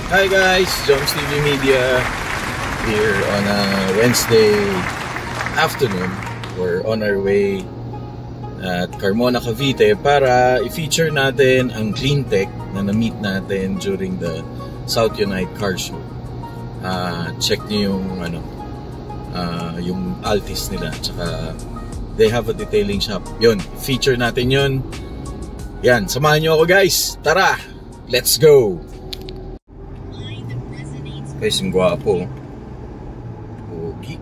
Hi guys, Joms TV Media here on a Wednesday afternoon. We're on our way at Carmona, Cavite para i-feature natin ang Cleantech na na-meet natin during the South Unite Car Show. Check niyo yung Altis nila, tsaka they have a detailing shop. Yun, feature natin yun. Yan, samahan niyo ako guys. Tara, let's go! Guys, yung gwapo. Okay.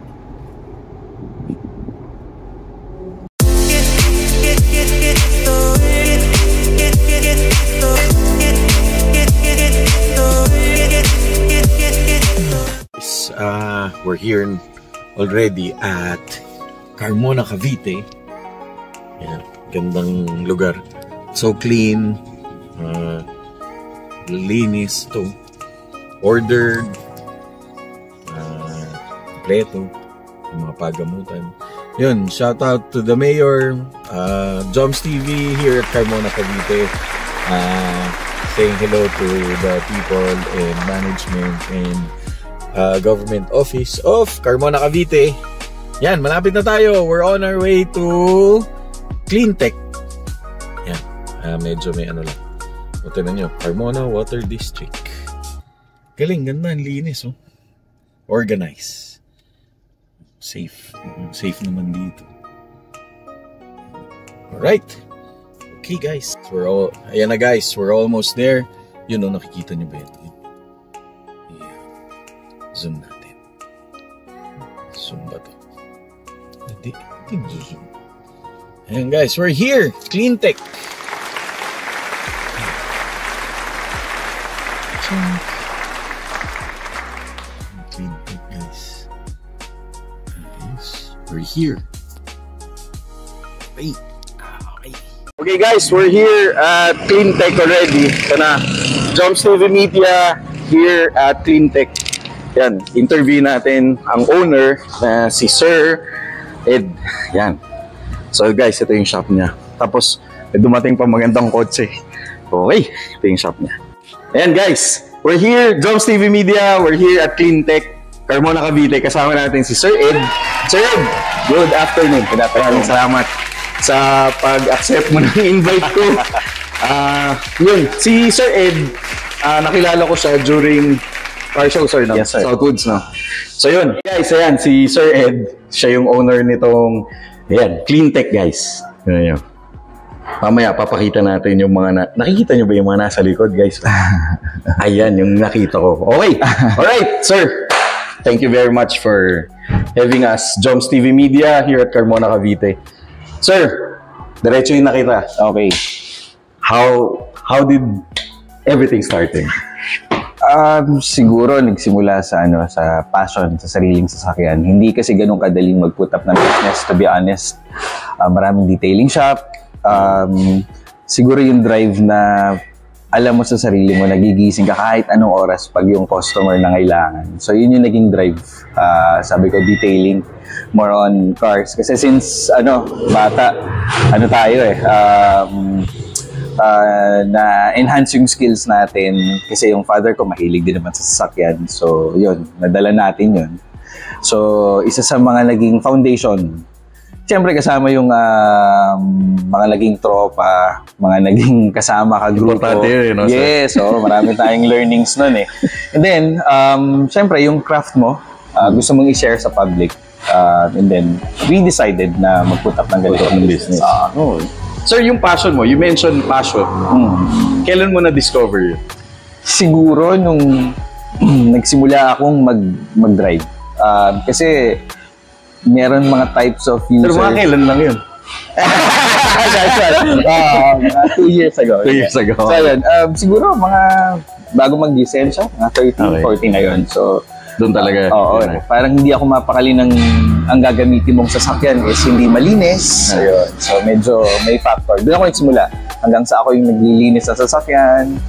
We're here already at Carmona, Cavite. Yan, gandang lugar. So clean. Linis to. Ordered. Kompleto. Yung mga pagamutan. Yun, shout out to the mayor. Joms TV here at Carmona, Cavite. Saying hello to the people and management and government office of Carmona, Cavite. Yan, malapit na tayo. We're on our way to Cleantech. Yan, medyo may ano lang. O, tinan nyo, Carmona Water District. Galing, ganda, ang linis, oh. Organize. Safe. Safe naman dito. Alright. Okay, guys. Ayan na, guys. We're almost there. Yun, oh, nakikita nyo ba ito? Yeah. Zoom natin. Zoom ba ito? Hindi zoom. Ayan, guys. We're here. Cleantech. Cleantech, guys. We're here. Okay. Okay guys, we're here at Cleantech already. Ito na, Joms TV Media here at Cleantech. Yan, interview natin ang owner na si Sir Ed. Yan. So guys, ito yung shop niya. Tapos, dumating pa magandang kotse. Okay, ito yung shop niya. Ayan guys, we're here, Joms TV Media. We're here at Cleantech, Carmona, Cavite. Kasama natin si Sir Ed. Sir Ed, good afternoon. Maraming salamat sa pag-accept mo ng invite ko. Yun, si Sir Ed, nakilala ko siya during car show, sir, no? Yes, sir. Southwoods, no? So yun, guys, ayan, si Sir Ed, siya yung owner nitong, ayan, Cleantech, guys. Yun yun. Mamaya, papakita natin yung mga nakikita nyo ba yung mga nasa likod, guys? Ayan, yung nakita ko. Okay, alright, sir. Thank you very much for having us, Joms TV Media, here at Carmona, Cavite. Sir, diretso yung nakita. Okay. How did everything started? Siguro nagsimula sa sa passion sa sariling sasakyan. Hindi kasi ganun kadaling mag-put up ng business, to be honest. Maraming detailing shop. Siguro yung drive na alam mo sa sarili mo, nagigising ka kahit anong oras pag yung customer na kailangan. So yun yung naging drive. Sabi ko, detailing, more on cars. Kasi since bata, tayo na-enhance yung skills natin. Kasi yung father ko mahilig din naman sa sasakyan. So yun, nadala natin yun. So isa sa mga naging foundation, siyempre kasama yung mga naging tropa, mga naging kasama ka-grupo. No, yes, so marami tayong learnings nun eh. And then, siyempre yung craft mo, gusto mong i-share sa public. And then, we decided na mag-put up ng ganitong business. Sir, yung passion mo, you mentioned passion. Kailan mo na-discover yun? Siguro nung nagsimula akong mag-drive. Kasi, meron mga types of user. Pero mga kailan lang yun? 2 years ago. 2 years ago. So yun, siguro mga bago mag-lisensya, mga 13, 14 na yun. So, doon talaga. Oo, parang hindi ako mapakali ng ang gagamitin mong sasakyan is hindi malinis. Ayun. So medyo may factor. Doon ako nagsimula. Hanggang sa ako yung naglilinis sa sasakyan.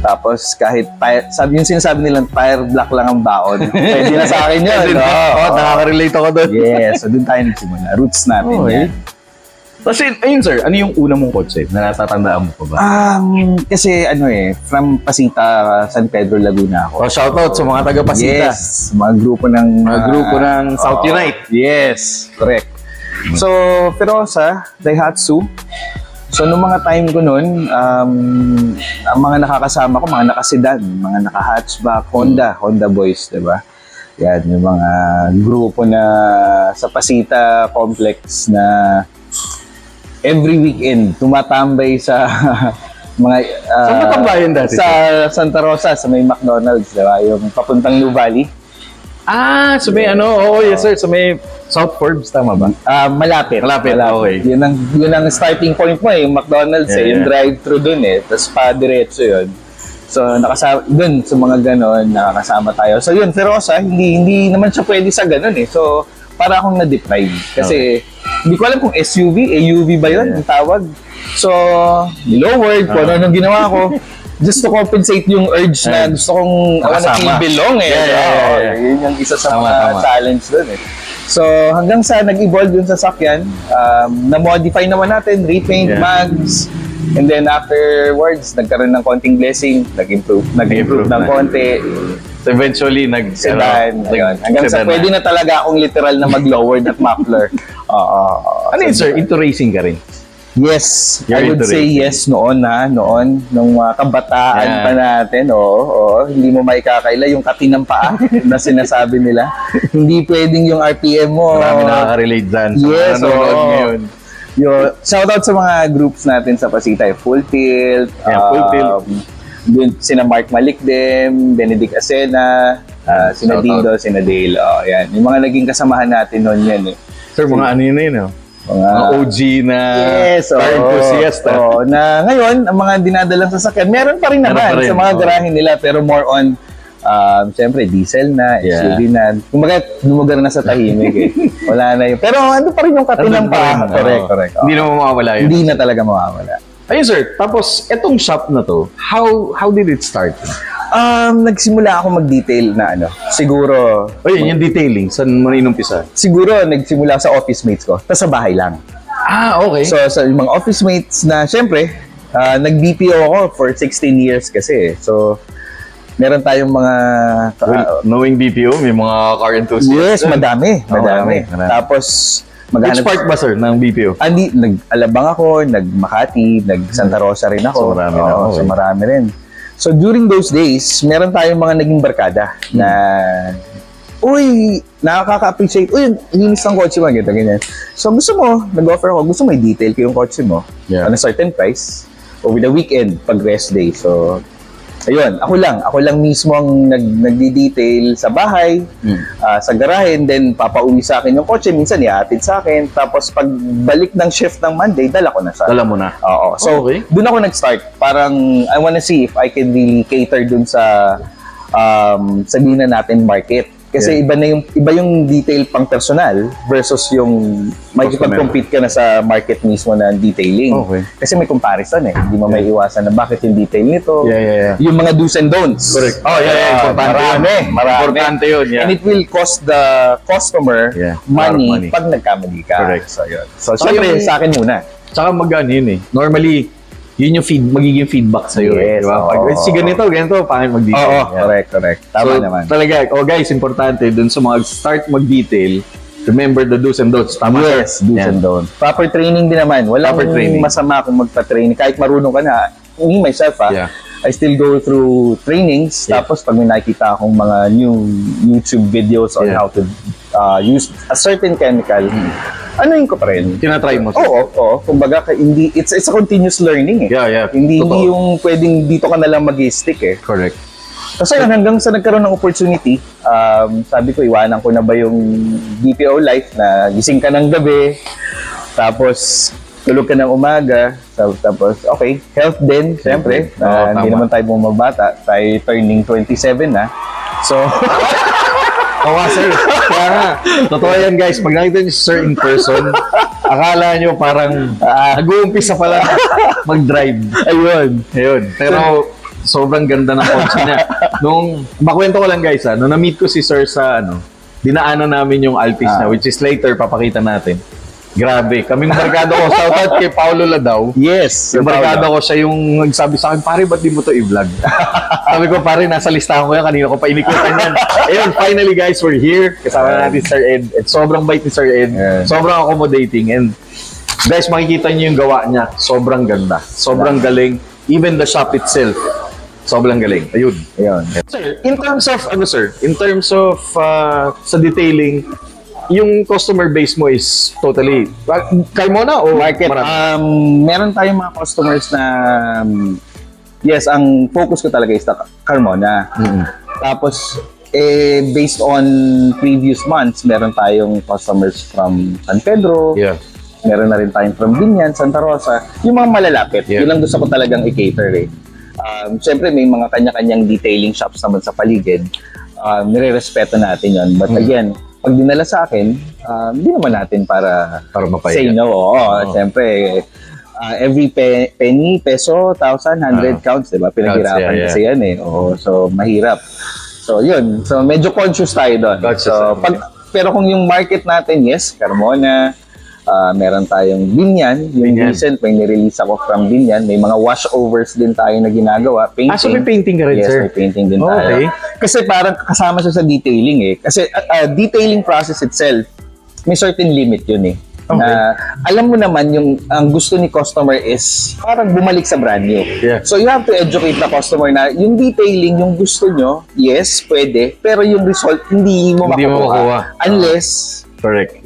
Tapos kahit yung sinasabi nilang tire black lang ang baon, pwede na sa akin yun. Oo, nakaka-relate ako doon. Yes, so doon tayo nagsimula. Roots natin yan. Kasi, ayun sir, ano yung una mong kotse na natatandaan mo pa ba? Kasi from Pasita, San Pedro, Laguna ako. Oh, shoutout sa mga taga-Pasita. Yes, mga grupo ng South Unite. Yes, correct. So, Ferosa, Daihatsu. So, nung mga time ko nun, ang mga nakakasama ko, mga nakasedan, mga naka-hatchback, Honda boys, diba? Yan, yung mga grupo na sa Pasita Complex na every weekend tumatambay sa mga Saan ka tambayan dati? Sa Santa Rosa, sa may McDonald's, diba? Yung papuntang New Valley. Sa may yes sir, sa may South Forbes, tama ba? Malapit. Okay. Yun ang starting point mo yung McDonald's yung drive-thru dun tapos pa-diretso yun. So, nakasama dun sa mga ganon, nakakasama tayo. So yun, Ferosa, hindi naman siya pwede sa ganon So, para akong na-deprive. Kasi, hindi ko alam kung SUV, AUV ba yun, ang tawag. So, lowered kung ano nung ginawa ko. Just to compensate yung urge na gusto kong feel belong Yun yung isa sa mga challenge dun So, hanggang sa nag-evolve yung sasakyan, na-modify naman natin, repaint, mags, and then afterwards, nagkaroon ng konting blessing, nag-improve ng konti. So eventually, sedan. Hanggang sa pwede na talaga akong literal na mag-lowered at muffler. Ano yun, sir? Into racing ka rin? Yes, You're I would say racing. yes noon nung kabataan pa natin, hindi mo maikakaila yung katinang paa na sinasabi nila. Hindi pwedeng yung RPM mo. Marami nakaka-relate dyan. Yes, ngayon. Shoutout sa mga groups natin sa Pasita, Full Tilt, Full Tilt. Sina Mark Malikdem, Benedict Asena, sina Dindo, sina Dale. Yan. Yung mga naging kasamahan natin noon yan Sir, mga ano yun mga OG na car enthusiast. Na ngayon, ang mga dinadalang sasakyan, meron pa rin naman sa mga garahe nila, pero more on, siyempre, diesel na, SUV na. Kumbaga, lumugar na sa tahimik Wala na yun. Pero ano pa rin yung katinang pa. Correct. Hindi na mawawala yun. Hindi na talaga mawawala. Ayun sir, tapos etong shop na to, how did it start? Nagsimula ako mag-detail na siguro... Yung detailing, saan mo inumpisa? Siguro, nagsimula sa office mates ko, tapos sa bahay lang. Okay. So, sa mga office mates na, syempre, nag-BPO ako for 16 years kasi. So, meron tayong mga... knowing BPO, may mga car enthusiasts. Yes, madami. Tapos, which part ba sir ng BPO? Nag-Alabang ako, nag-Makati, nag-Santa Rosa rin ako. So, marami na. So, marami rin. So, during those days, meron tayong mga naging barkada na, nakaka-appreciate, linis ng kotse mo, ganyan. So, gusto mo, nag-offer ako, gusto mo i-detail ko yung kotse mo on a certain price or with a weekend pag rest day. So, ayun, ako lang mismo ang nagdi-detail sa bahay, sa garahe, and then papauwi sa akin yung kotse, minsan ihatid sa akin, tapos pag balik ng shift ng Monday, dala ko na sa Dala mo na? Oo. So, doon ako nag-start. Parang, I wanna see if I can really cater doon sa, sabihin na natin, market. Kasi iba yung detail pang personal versus yung makikipag-compete ka na sa market mismo na detailing. Kasi may comparison Hindi mo may iwasan na bakit yung detail nito. Yung mga do's and don'ts. Correct. Importante yun. And it will cost the customer money pag nagkamali ka. Correct. So, syempre, sa akin muna. Tsaka magano normally, yun yung magiging feedback sa'yo. Diba? Si ganito, paano mag-detail. Correct. Tama naman. Talaga, guys, importante, dun sa mga start mag-detail, remember the do's and don'ts. Tama, yes, do's and don'ts. Proper training din naman. Walang masama kung magpa-training. Kahit marunong ka na, me, myself, I still go through trainings. Tapos, pag may nakikita akong mga new YouTube videos on how to use a certain chemical, ano ko pa rin? Tinatry mo? Oo. Kumbaga, it's a continuous learning Hindi yung pwedeng dito ka na lang mag-stick Correct. Kasi hanggang sa nagkaroon ng opportunity, sabi ko, iwanan ko na ba yung BPO life na gising ka ng gabi, tapos tulog ka ng umaga, tapos okay, health din, siyempre. Hindi naman tayo bumabata, tayo turning 27 na. So, sir. Kaya nga, totoo yan guys, pag nakita niyo si sir in person, akala niyo parang nag-uumpisa pa lang mag-drive. Ayun. Pero sobrang ganda ng kotse niya. Makwento ko lang guys, nung na-meet ko si sir sa dinaanan namin yung Altis na, which is later papakita natin. Grabe, kaming barkada ko, shoutout kay Paolo Ladaw. Yes. Yung barkada ko, siya yung nagsabi sa akin, pare, ba't di mo to i-vlog? Sabi ko, pare, nasa listahan ko yan, kanina ko pa inikutan yan. Ayun, finally guys, we're here. Kasama natin Sir Ed. At sobrang bait ni Sir Ed. Sobrang accommodating. And guys, makikita niyo yung gawa niya. Sobrang ganda. Sobrang galing. Even the shop itself, sobrang galing. Ayun. Sir, in terms of, sa detailing, yung customer base mo is totally Carmona o market? Meron tayong mga customers na yes, ang focus ko talaga is Carmona. Tapos based on previous months, meron tayong customers from San Pedro. Meron na rin tayong from Binyan, Santa Rosa. Yung mga malalapit, yun lang gusto ko talagang i-cater Siyempre may mga kanya-kanyang detailing shops naman sa paligid. Nire-respeto natin yun. But again, pag dinala sa akin, hindi naman natin para say no. Siyempre, every penny, peso, 1,000, 100 counts, diba? Pinaghirapan kasi yan so, mahirap. So, yun. So, medyo conscious tayo doon. Pero kung yung market natin, yes, Carmona, meron tayong Binyan. Yung recent, may nirelease ako from Binyan. May mga washovers din tayo na ginagawa. Painting. So may painting ka rin, sir? Yes, may painting din tayo. Kasi parang kasama siya sa detailing Kasi detailing process itself, may certain limit yun Na, alam mo naman, ang gusto ni customer is parang bumalik sa brand new. So you have to educate the customer na yung detailing, yung gusto nyo, yes, pwede. Pero yung result, hindi mo makukuha. Unless correct.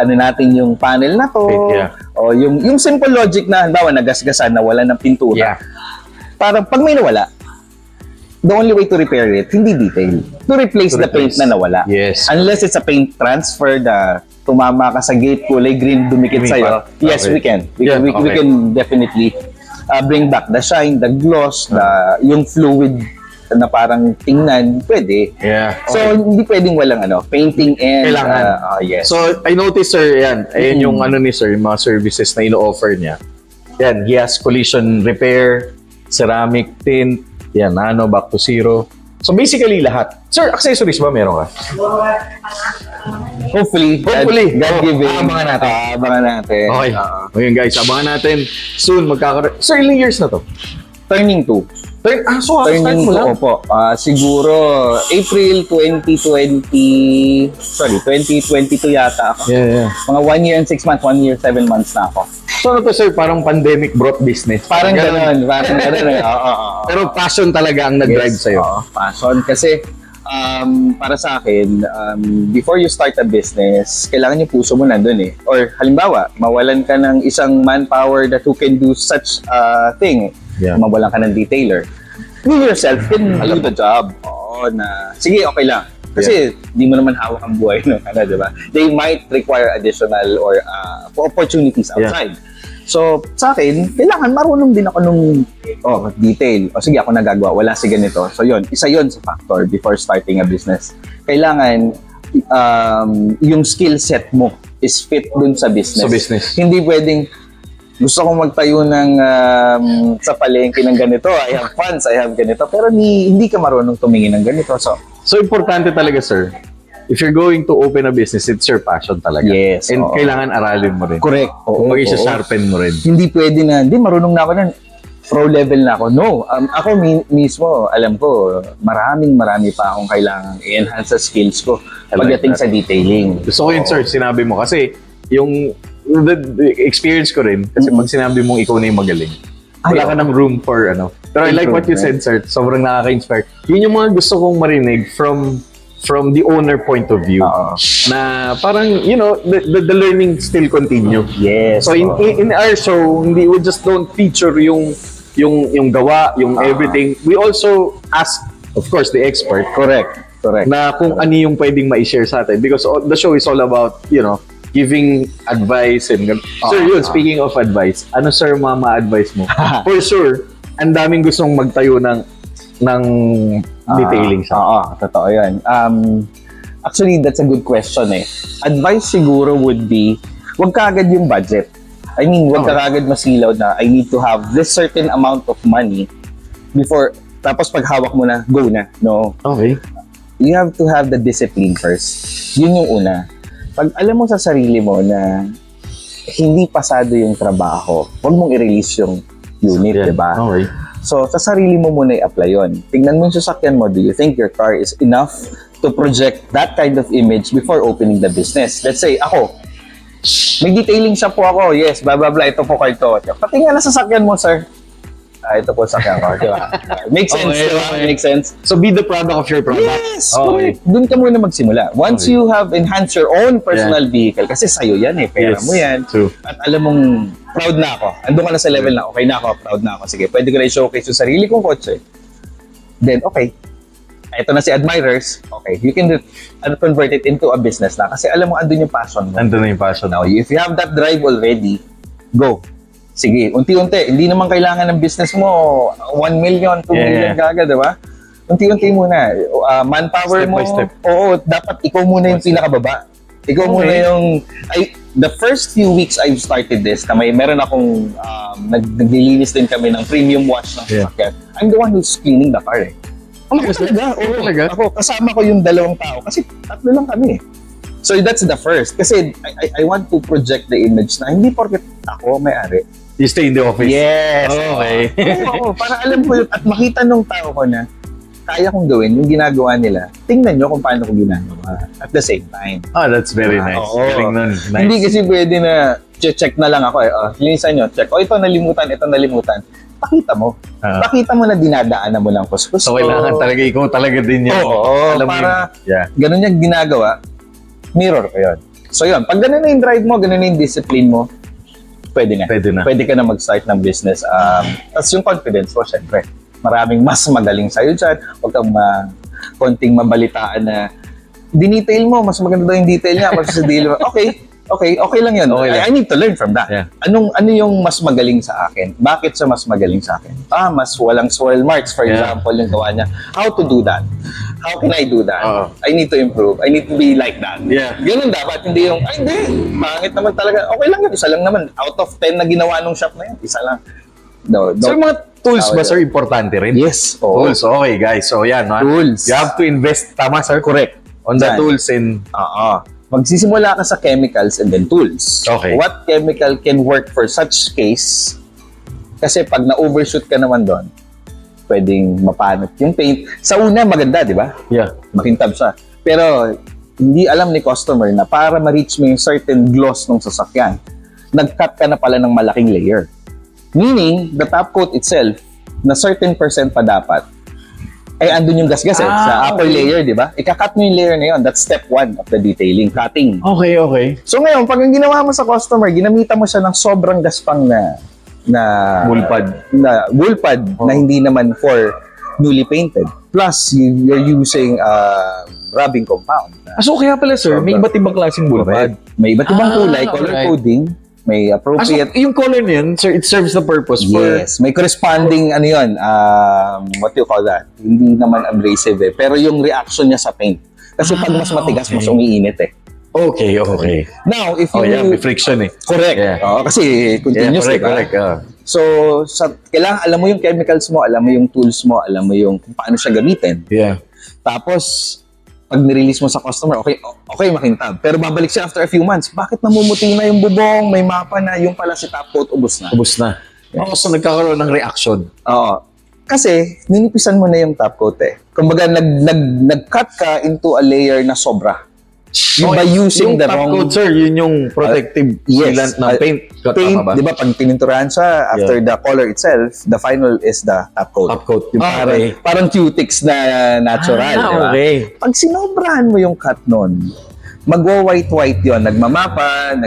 Ano natin yung panel na to o yung simple logic na halimbawa nagasgasan na wala ng pintura. Parang pag may nawala, the only way to repair it, hindi detail. To replace the paint na nawala. Unless it's a paint transfer na tumama ka sa gate, kulay green, dumikit sa'yo. Yes, we can. We can definitely bring back the shine, the gloss, yung fluid na parang tingnan, pwede. So, hindi pwedeng walang painting and kailangan. So, I noticed, sir, ayan yung ni sir, yung mga services na ino-offer niya. Yan, he has collision repair, ceramic tint, back to zero. So, basically lahat. Sir, accessories ba meron ka? Hopefully. God-giving. Abangan natin. Okay. Ngayon guys, abangan natin. Soon, Sir, ilang years na to? Turning 2. Turning 2, opo. Siguro, April 2022 yata ako. Mga 1 year and 6 months, 1 year, 7 months na ako. So, ano to, sir? Parang pandemic brought business. Parang gano'n. Pero passion talaga ang nag-drive sa'yo. Passion. Kasi, para sa akin, before you start a business, kailangan yung puso mo nandun Or, halimbawa, mawalan ka ng isang manpower that who can do such a thing. Mawalan ka ng detailer. You yourself can do the job. Sige, okay lang. Kasi di mo naman hawak ang buhay diba? They might require additional or opportunities outside. So, sa akin, kailangan marunong din ako nung detail. Sige, ako nagagawa. Wala si ganito. So, isa yun sa factor before starting a business. Kailangan yung skill set mo is fit dun sa business. Hindi pwedeng gusto kong magtayo ng sa palengke ng ganito. I have funds, I have ganito. Pero hindi ka marunong tumingin ng ganito. So, importante talaga, sir. If you're going to open a business, it's your passion talaga. Yes. And kailangan aralin mo rin. Correct. Kung mag-isa-sharpen mo rin. Hindi pwede na, marunong na ako na, pro level na ako. No. Ako mismo, alam ko, marami pa akong kailangan i-enhance sa skills ko pagdating sa detailing. Gusto ko yun, sir, sinabi mo. Kasi, yung the experience ko rin, kasi pag sinabi mong ikaw na yung magaling, wala ka ng room for Pero I like what you said, sir. Sobrang nakaka-inspire. Yun yung mga gusto kong marinig from the owner point of view. Na parang, the learning still continue. Yes. So in our show, we just don't feature yung gawa, yung everything. We also ask, of course, the expert. Correct. Na kung ano yung pwedeng ma-share sa atin. Because the show is all about, giving advice and sir, speaking of advice, ano sir ma-advise mo? For sure, ang daming gustong magtayo ng detailing shop. Totoo yan. Actually, that's a good question Advice siguro would be, wag ka agad yung budget. I mean, wag ka agad masilaw na I need to have this certain amount of money before, tapos pag hawak mo na, go na. No. Okay. You have to have the discipline first. Yun yung una. Pag alam mo sa sarili mo na hindi pasado yung trabaho, huwag mong i-release yung unit, Yeah. di ba? Okay. So, sa sarili mo muna i-apply yun. Tingnan mo yung sasakyan mo, do you think your car is enough to project that kind of image before opening the business? Let's say, ako, may detailing shop po ako, yes, blah, blah, blah, ito po car to. Pati nga na sasakyan mo, sir. Ito po sasakyan ko, di ba? Makes sense, Okay, di ba? okay. Makes sense. So be the product of your product. Yes! Okay. Doon ka muna magsimula. Once Okay. you have enhanced your own personal vehicle, kasi sa'yo yan eh, pera Yes, mo yan. true. At alam mong, proud na ako. Andun ka na sa level na, okay na ako, proud na ako. Sige, pwede ko na i-showcase yung sarili kong kotse. Then, okay. Ito na si Admirers. Okay, you can convert it into a business na. Kasi alam mo, andun yung passion mo. Nandun na yung passion. Now, if you have that drive already, go. Sige, unti-unti. Hindi naman kailangan ng business mo 1 million, 2 million kagad, di ba? Unti-unti muna. Manpower Step mo, by step. oo, dapat ikaw muna yung pinakababa. Ikaw muna yung... the first few weeks I've started this, meron akong naglilinis din kami ng premium wash ng sasakyan. I'm the one who's cleaning the car eh. Ako talaga, oo. Talaga? Ako, kasama ko yung 2 tao kasi 3 lang kami eh. So that's the first. Kasi I want to project the image na hindi porket ako may-ari. You stay in the office. Yes. Okay. Oo, para alam ko yun at makita nung tao ko na kaya kong gawin yung ginagawa nila. Tingnan nyo kung paano ko ginagawa at the same time. Oh, that's very nice. Oo. Galing nun. Nice. Hindi kasi pwede na check na lang ako eh. Linisan nyo, check. Ito nalimutan. Pakita mo. Pakita mo na dinadaanan mo lang kuskus. So, kailangan talaga ikaw talaga din yun. Oo, Alam mo para yun. Yeah. ganun yung ginagawa, mirror ko yun. So yun, pag ganun na yung drive mo, ganun na yung discipline mo, pwede na. Pwede na. Pwede ka na mag-start ng business. Tapos yung confidence mo, syempre, maraming mas magaling sa'yo dyan. Huwag kang konting mabalitaan na dinetail mo, mas maganda daw yung detail niya. Mas sa deal mo, okay lang yun. Okay lang. I need to learn from that. Yeah. Ano yung mas magaling sa akin? Bakit siya mas magaling sa akin? Mas walang swirl marks, for example, yung gawa niya. How to do that? How can I do that? I need to improve. I need to be like that. Yeah. Ganun dapat. Hindi yung, hindi. Pangit naman talaga. Okay lang yun. Isa lang naman. Out of 10 na ginawa nung shop na yun, isa lang. No. So, yung mga tools ba, sir, importante rin? Yes. Oo. Tools. Okay, guys. So, yan. Tools. You have to invest. Tama, sir? Correct. On the Yan. tools and... Magsisimula ka sa chemicals and then tools. Okay. What chemical can work for such case? Kasi pag na-overshoot ka naman doon, pwedeng mapanot yung paint. Sa una, maganda, di ba? Yeah. Makintab siya. Pero, hindi alam ni customer na para ma-reach mo yung certain gloss ng sasakyan, nag-cut ka na pala ng malaking layer. Meaning, the top coat itself, na certain percent pa dapat, ay andun yung gasgas sa upper layer, di ba? Ika-cut mo yung layer na yun. That's step 1 of the detailing, cutting. Okay. So ngayon, pag ang ginawa mo sa customer, ginamitan mo siya ng sobrang gaspang na wool pad na hindi naman for newly painted. Plus, you're using rubbing compound. So, kaya pala, sir, may iba't ibang klaseng bulpad. May iba't ibang kulay, color alright. coding, may appropriate. So, yung color na yun, sir, it serves the purpose for... Yes, may corresponding ano yun, what do you call that? Hindi naman abrasive eh, pero yung reaction niya sa paint. Kasi pag mas matigas, mas umiinit eh. Okay. Now, if you... may friction eh. Correct. Yeah. Kasi continuous, Correct. So, kailangan alam mo yung chemicals mo, alam mo yung tools mo, alam mo yung kung paano siya gamitin. Yeah. Tapos, pag nirelease mo sa customer, okay makintab. Pero babalik siya after a few months. Bakit namumuti na yung bubong, may mapa na, yung pala si top coat, ubos na. Ubus na. So, nagkakaroon ng reaction. Oo. Kasi, ninipisan mo na yung top coat eh. Kumbaga, nag-cut ka into a layer na sobra. By using the wrong... Yung top coat, sir, yun yung protective sealant ng paint. Paint, di ba, pag tininturahan siya, after the color itself, the final is the top coat. Top coat. Yung parang cutics na natural, di ba? Okay. Pag sinobrahan mo yung cut nun, magwa-white-white yun, nagmamapa,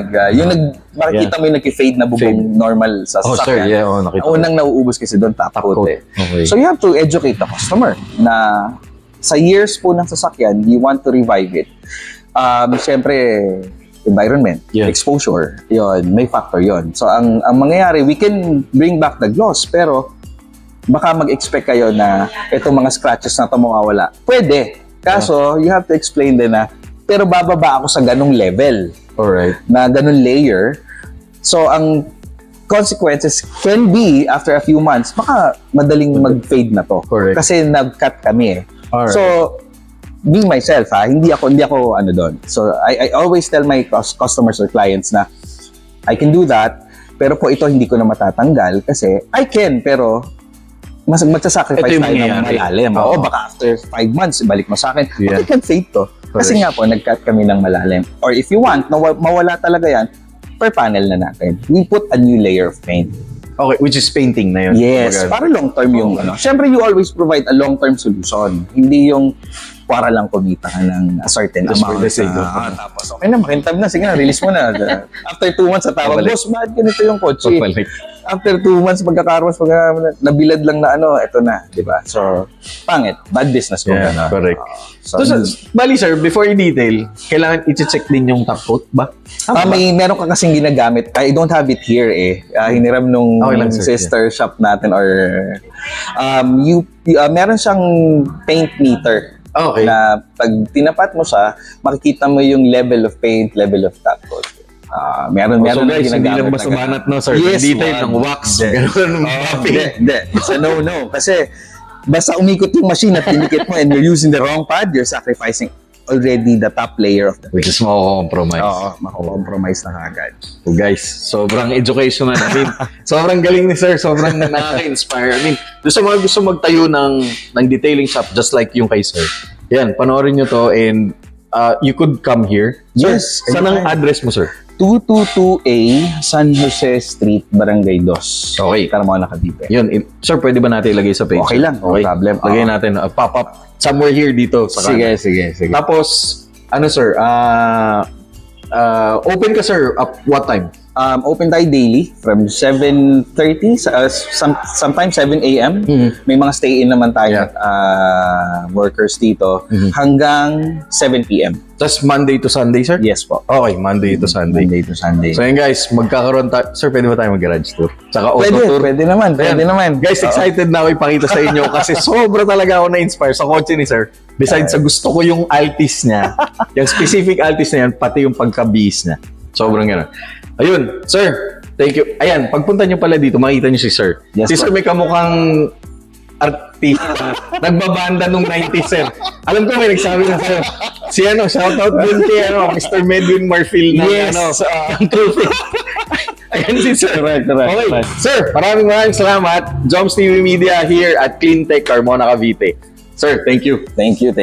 makikita mo yung nag-fade na bubong normal sa sasakyan. Sir, nakita ko. Unang nauubos kasi doon, top coat eh. Okay. So you have to educate the customer na sa years po ng sasakyan, you want to revive it. Siyempre, environment, exposure, yon, may factor yon. So, ang mangyayari, we can bring back the gloss, pero baka mag-expect kayo na itong mga scratches na ito mawawala. Pwede. Kaso, you have to explain din na, pero bababa ako sa ganung level. Alright. Na ganung layer. So, ang consequences can be, after a few months, baka madaling mag-fade na to. Correct. Kasi nag-cut kami eh. Alright. So, me myself hindi ako ano doon. So I always tell my customers or clients na I can do that. Pero po ito hindi ko na matatanggal kasi I can, pero magsasacrifice tayo ng malalim. Oo, baka after 5 months, ibalik mo sa akin. But I can fade to. Kasi nga po, nag-cut kami ng malalim. Or if you want, mawala talaga yan, per panel na natin. We put a new layer of paint. Okay, which is painting na yun. Yes, para long-term yung ano. Siyempre, you always provide a long-term solution. Hindi yung para lang kumita ka ng a certain amount. Tapos, okay na, makintab na. Sige na, release mo na. After 2 months, sa tawag, boss, bakit ganito yung kotse? After 2 months, pagkakarwas, nabilad lang na ano, eto na. Diba? So, pangit. Bad business ko. Yeah, correct. So, bali sir, before i-detail, kailangan i-check din yung top coat ba? Meron ka kasing ginagamit. I don't have it here eh. Hiniram nung sister shop natin or meron siyang paint meter. Okay. Na pag tinapat mo siya, makikita mo yung level of paint, level of top coat. Meron so guys, hindi lang basta banat no sir. Yes, detail ng wax. Ganun. Hindi. It's a no-no. Kasi basta umikot yung machine at tinikit mo and you're using the wrong pad, you're sacrificing already the top layer of the paint. Which is mako-compromise. Oo, mako-compromise na agad. So guys, sobrang educational. I mean, sobrang galing ni sir. Sobrang nakaka-inspire. I mean, doon sa mga gusto magtayo ng detailing shop just like yung kay sir. Yan, panoorin nyo to and you could come here. Sir, Yes. saan ang address mo sir? 222A San Jose Street, Barangay 2. Okay. Carmona, Cavite. Yun, sir, pwede ba natin ilagay sa page? Okay lang, no problem. Lagay natin, pop-up somewhere here dito. Sa kanan. Sige. Tapos, ano sir, open ka sir, up what time? Open tayo daily from 7:30, sometimes 7 a.m. May mga stay-in naman tayo workers dito hanggang 7 p.m. Just Monday to Sunday, sir? Yes po. Okay, Monday to Sunday. Monday to Sunday. So yun guys, magkakaroon tayo. Sir, pwede ba tayo mag-garage tour? Tsaka auto tour? Pwede naman. Guys, excited na ako ipakita sa inyo kasi sobra talaga ako na-inspire sa kotse ni sir. Besides sa gusto ko yung Altis niya, yung specific Altis na yan, pati yung pagka-bis niya. Sobrang gano'n. Ayun, sir, thank you. Ayan, pagpunta nyo pala dito, makita nyo si sir. Yes, si sir may kamukhang artista. Nagbabanda nung 90s, sir. Alam ko may nagsabi na sa'yo. Si shoutout din kay Mr. Medwin Marfil na Ayan si sir. Correct. Okay, sir, maraming salamat. Joms TV Media here at Cleantech, Carmona, Cavite. Sir, thank you. Thank you.